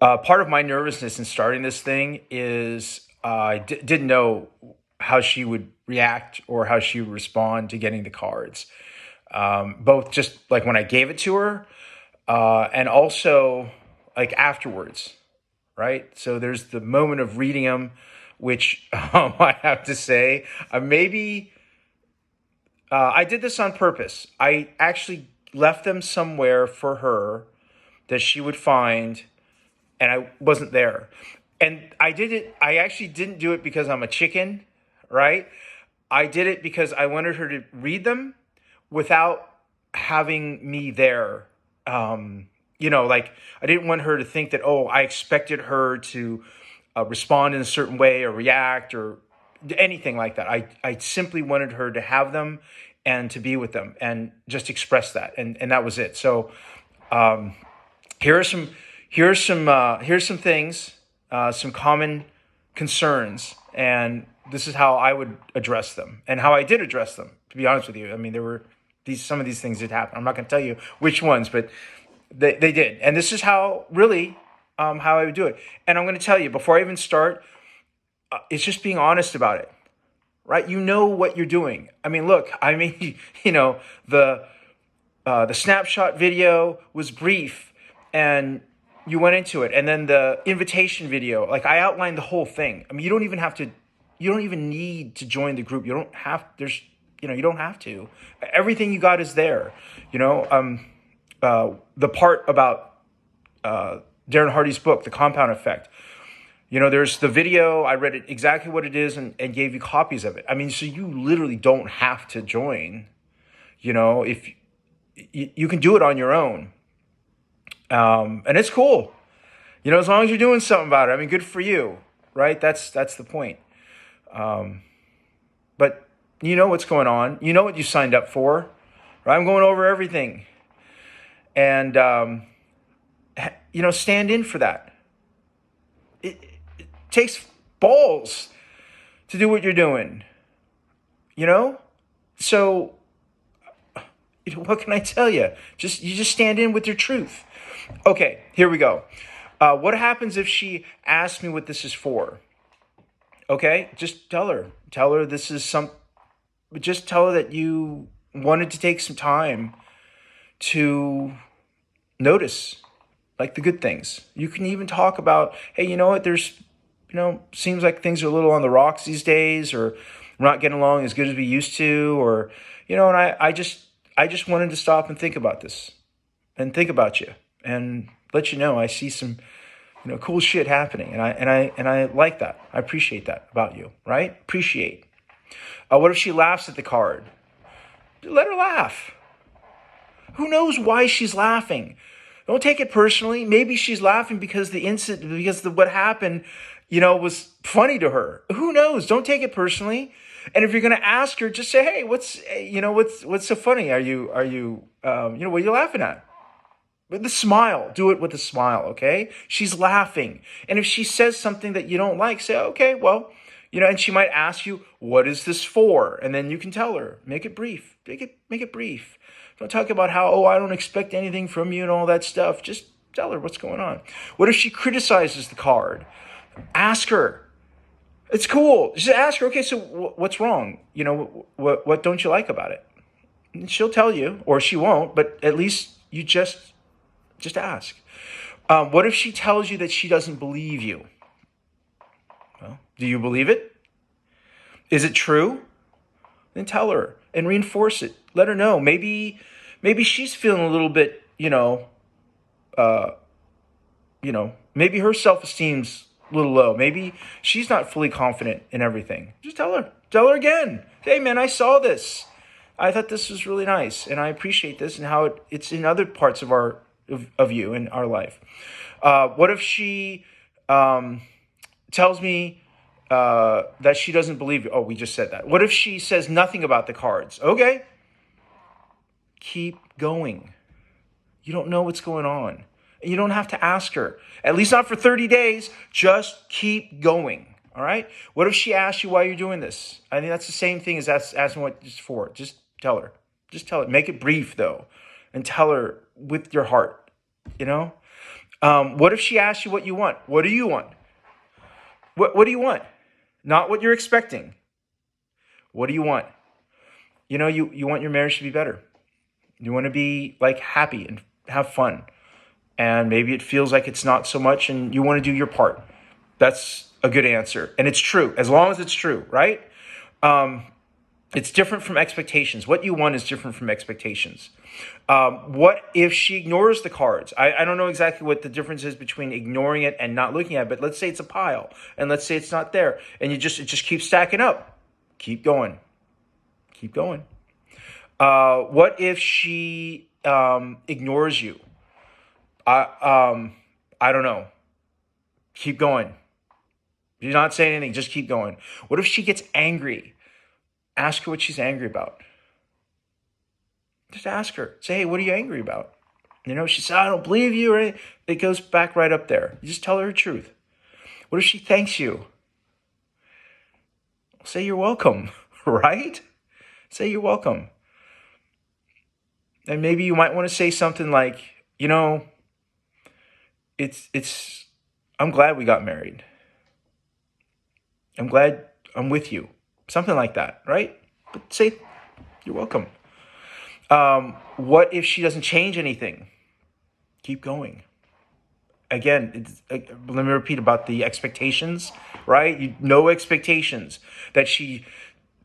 Part of my nervousness in starting this thing is didn't know how she would react or how she would respond to getting the cards. Both just like when I gave it to her, and also like afterwards, right? So there's the moment of reading them, which I have to say, maybe I did this on purpose. I actually left them somewhere for her that she would find, and I wasn't there. And I did it, I actually didn't do it because I'm a chicken, right? I did it because I wanted her to read them without having me there. Like I didn't want her to think that, oh, I expected her to respond in a certain way or react or anything like that. I simply wanted her to have them and to be with them and just express that. And that was it. So here are some here's some things, some common concerns, and this is how I would address them and how I did address them. To be honest with you, I mean, there were some of these things that happened. I'm not going to tell you which ones, but they did, and this is how really how I would do it. And I'm going to tell you before I even start, it's just being honest about it, right? You know what you're doing. I mean, look, I mean, the snapshot video was brief, and you went into it, and then the invitation video, like I outlined the whole thing. I mean, you don't even need to join the group. You don't have, you don't have to. Everything you got is there. The part about Darren Hardy's book, The Compound Effect. There's the video. I read it exactly what it is and gave you copies of it. I mean, so you literally don't have to join. If you can do it on your own. And it's cool, as long as you're doing something about it. I mean, good for you, right? That's the point. But you know what's going on. You know what you signed up for, right? I'm going over everything, and stand in for that. It takes balls to do what you're doing, So what can I tell you? You just stand in with your truth. Okay, here we go. What happens if she asks me what this is for? Okay, just tell her. Tell her this is just tell her that you wanted to take some time to notice, like, the good things. You can even talk about, hey, you know what, seems like things are a little on the rocks these days, or we're not getting along as good as we used to, or, and I just wanted to stop and think about this and think about you and let you know I see some cool shit happening, and I like that. I appreciate that about you, right? Appreciate. What if she laughs at the card? Let her laugh. Who knows why she's laughing? Don't take it personally. Maybe she's laughing because what happened, was funny to her. Who knows? Don't take it personally. And if you're going to ask her, just say, hey, what's so funny? Are you what are you laughing at? With a smile. Do it with a smile, okay? She's laughing. And if she says something that you don't like, say, okay, well, and she might ask you, what is this for? And then you can tell her. Make it brief. Make it brief. Don't talk about how, I don't expect anything from you and all that stuff. Just tell her what's going on. What if she criticizes the card? Ask her. It's cool. Just ask her, okay, so what's wrong? What don't you like about it? And she'll tell you, or she won't, but at least you just ask. What if she tells you that she doesn't believe you? Well, do you believe it? Is it true? Then tell her and reinforce it. Let her know. Maybe she's feeling a little bit, maybe her self-esteem's a little low. Maybe she's not fully confident in everything. Just tell her. Tell her again. Hey, man, I saw this. I thought this was really nice, and I appreciate this and how it's in other parts of you in our life. What if she tells me that she doesn't believe you? Oh, we just said that. What if she says nothing about the cards? Okay. Keep going. You don't know what's going on. And you don't have to ask her. At least not for 30 days. Just keep going. All right? What if she asks you why you're doing this? I think that's the same thing as asking what it's for. Just tell her. Just tell her. Make it brief, though. And tell her with your heart. What if she asks you what you want? What do you want? What do you want? Not what you're expecting. What do you want? You want your marriage to be better. You want to be like happy and have fun. And maybe it feels like it's not so much and you want to do your part. That's a good answer. And it's true, as long as it's true, right? It's different from expectations. What you want is different from expectations. What if she ignores the cards? I don't know exactly what the difference is between ignoring it and not looking at it, but let's say it's a pile and let's say it's not there and it just keeps stacking up. Keep going. Keep going. What if she ignores you? I don't know. Keep going. Do not say anything. Just keep going. What if she gets angry? Ask her what she's angry about. Just ask her. Say, hey, what are you angry about? She said, I don't believe you. Or anything. It goes back right up there. You just tell her the truth. What if she thanks you? Say you're welcome, right? Say you're welcome. And maybe you might want to say something like, I'm glad we got married. I'm glad I'm with you. Something like that, right? But say, you're welcome. What if she doesn't change anything? Keep going. Again, let me repeat about the expectations, right? No expectations that she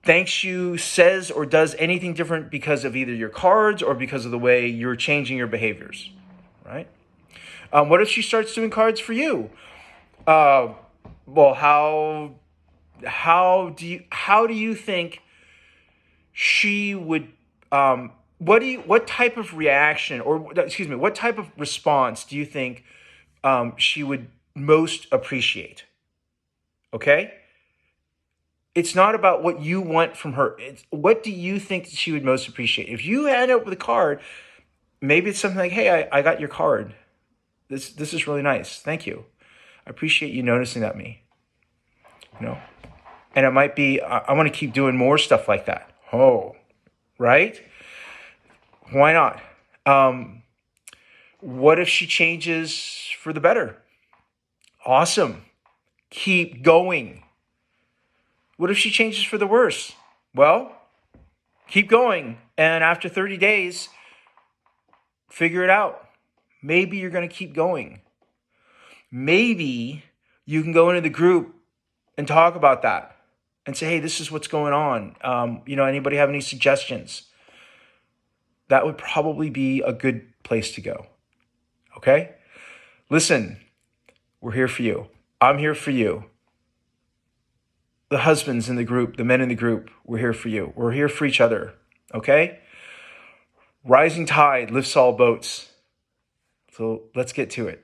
thanks you, says, or does anything different because of either your cards or because of the way you're changing your behaviors, right? What if she starts doing cards for you? Well, how do you think she would? What type of reaction what type of response do you think she would most appreciate? Okay. It's not about what you want from her. It's what do you think she would most appreciate? If you end up with a card, maybe it's something like, hey, I got your card. This is really nice. Thank you. I appreciate you noticing that me. And it might be, I want to keep doing more stuff like that. Oh, right? Why not? What if she changes for the better? Awesome. Keep going. What if she changes for the worse? Well, keep going. And after 30 days, figure it out. Maybe you're going to keep going. Maybe you can go into the group and talk about that and say, hey, this is what's going on. Anybody have any suggestions? That would probably be a good place to go. Okay? Listen, we're here for you. I'm here for you. The husbands in the group, the men in the group, we're here for you. We're here for each other. Okay? Rising tide lifts all boats. So let's get to it.